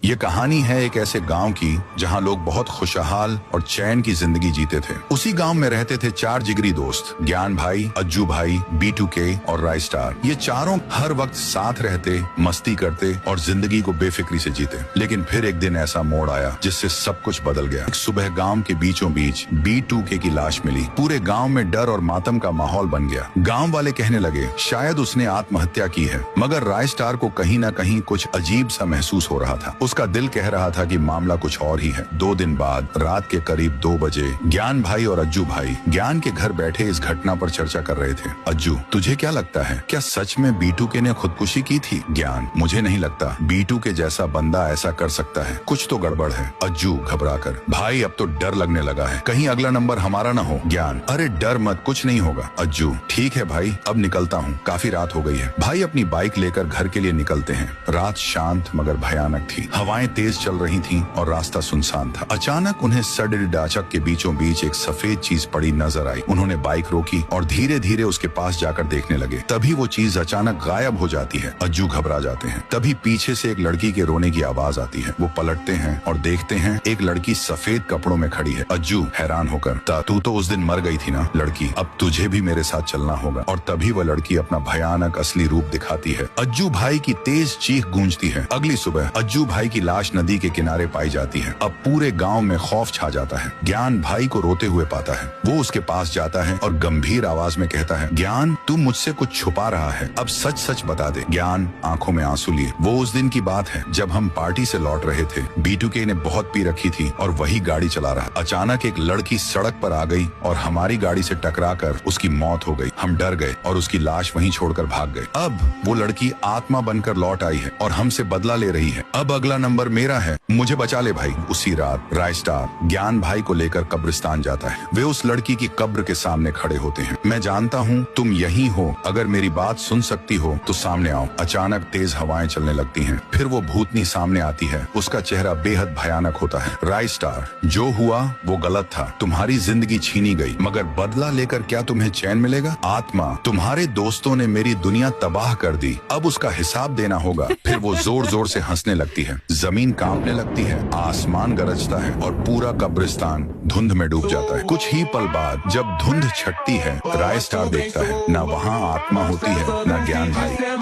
ये कहानी है एक ऐसे गांव की जहां लोग बहुत खुशहाल और चैन की जिंदगी जीते थे। उसी गांव में रहते थे 4 जिगरी दोस्त, ज्ञान भाई, अज्जू भाई, B2K और राय स्टार। ये चारों हर वक्त साथ रहते, मस्ती करते और जिंदगी को बेफिक्री से जीते। लेकिन फिर एक दिन ऐसा मोड़ आया जिससे सब कुछ बदल गया। एक सुबह गांव के बीचों बीच B2K की लाश मिली। पूरे गांव में डर और मातम का माहौल बन गया। गांव वाले कहने लगे शायद उसने आत्महत्या की है, मगर राय स्टार को कहीं न कहीं कुछ अजीब सा महसूस हो रहा था। उसका दिल कह रहा था कि मामला कुछ और ही है। 2 दिन बाद रात के करीब 2 बजे ज्ञान भाई और अज्जू भाई ज्ञान के घर बैठे इस घटना पर चर्चा कर रहे थे। अज्जू, तुझे क्या लगता है, क्या सच में B2K ने खुदकुशी की थी? ज्ञान, मुझे नहीं लगता B2K जैसा बंदा ऐसा कर सकता है, कुछ तो गड़बड़ है। अज्जू घबराकर, भाई अब तो डर लगने लगा है, कहीं अगला नंबर हमारा न हो। ज्ञान, अरे डर मत, कुछ नहीं होगा। अज्जू, ठीक है भाई, अब निकलता हूँ, काफी रात हो गई है। भाई अपनी बाइक लेकर घर के लिए निकलते हैं। रात शांत मगर भयानक थी। हवाएं तेज चल रही थीं और रास्ता सुनसान था। अचानक उन्हें सड़डाचक के बीचों बीच एक सफेद चीज पड़ी नजर आई। उन्होंने बाइक रोकी और धीरे धीरे उसके पास जाकर देखने लगे। तभी वो चीज अचानक गायब हो जाती है। अज्जू घबरा जाते हैं। तभी पीछे से एक लड़की के रोने की आवाज आती है। वो पलटते हैं और देखते हैं एक लड़की सफेद कपड़ों में खड़ी है। अज्जू हैरान होकर, तू तो उस दिन मर गई थी ना लड़की, अब तुझे भी मेरे साथ चलना होगा। और तभी वह लड़की अपना भयानक असली रूप दिखाती है। अज्जू भाई की तेज चीख गूंजती है। अगली सुबह अज्जू भाई की लाश नदी के किनारे पाई जाती है। अब पूरे गांव में खौफ छा जाता है। ज्ञान भाई को रोते हुए पाता है। वो उसके पास जाता है और गंभीर आवाज में कहता है, ज्ञान, तू मुझसे कुछ छुपा रहा है, अब सच सच बता दे। ज्ञान आंखों में आंसू लिए, वो उस दिन की बात है जब हम पार्टी से लौट रहे थे। B2K ने बहुत पी रखी थी और वही गाड़ी चला रहा। अचानक एक लड़की सड़क पर आ गई और हमारी गाड़ी से टकराकर उसकी मौत हो गई। हम डर गए और उसकी लाश वहीं छोड़कर भाग गए। अब वो लड़की आत्मा बनकर लौट आई है और हमसे बदला ले रही है। अब अगला नंबर मेरा है, मुझे बचा ले भाई। उसी रात राय स्टार ज्ञान भाई को लेकर कब्रिस्तान जाता है। वे उस लड़की की कब्र के सामने खड़े होते हैं। मैं जानता हूँ तुम यही हो, अगर मेरी बात सुन सकती हो तो सामने आओ। अचानक तेज हवाएं चलने लगती हैं। फिर वो भूतनी सामने आती है। उसका चेहरा बेहद भयानक होता है। राय स्टार, जो हुआ वो गलत था। तुम्हारी जिंदगी छीनी गई, मगर बदला लेकर क्या तुम्हें चैन मिलेगा? आत्मा, तुम्हारे दोस्तों ने मेरी दुनिया तबाह कर दी, अब उसका हिसाब देना होगा। फिर वो जोर जोर से हंसने लगती है। जमीन कांपने लगती है, आसमान गरजता है और पूरा कब्रिस्तान धुंध में डूब जाता है। कुछ ही पल बाद जब धुंध छटती है, राय स्टार देखता है, ना वहाँ आत्मा होती है, ना ज्ञान भाई।